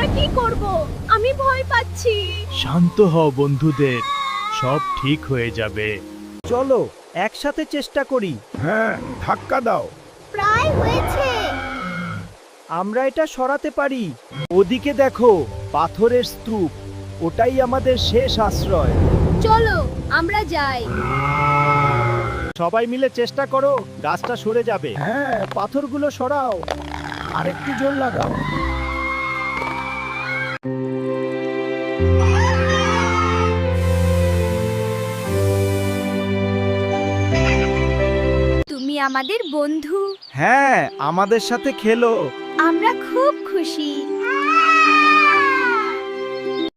আমরা কি করব? আমি ভয় পাচ্ছি। শান্ত হও বন্ধুদের, সব ঠিক হয়ে যাবে। চলো একসাথে চেষ্টা করি। হ্যাঁ, ধাক্কা দাও। প্রায় হয়েছে। আমরা এটা সরাতে পারি। ওদিকে দেখো, পাথরের স্তূপ। ওটাই আমাদের শেষ আশ্রয়। চলো আমরা যাই। সবাই মিলে চেষ্টা করো, গাছটা সরে যাবে। হ্যাঁ, পাথরগুলো সরাও। আরেকটু জোর লাগাও। তুমি আমাদের বন্ধু। হ্যাঁ, আমাদের সাথে খেলো। আমরা খুব খুশি।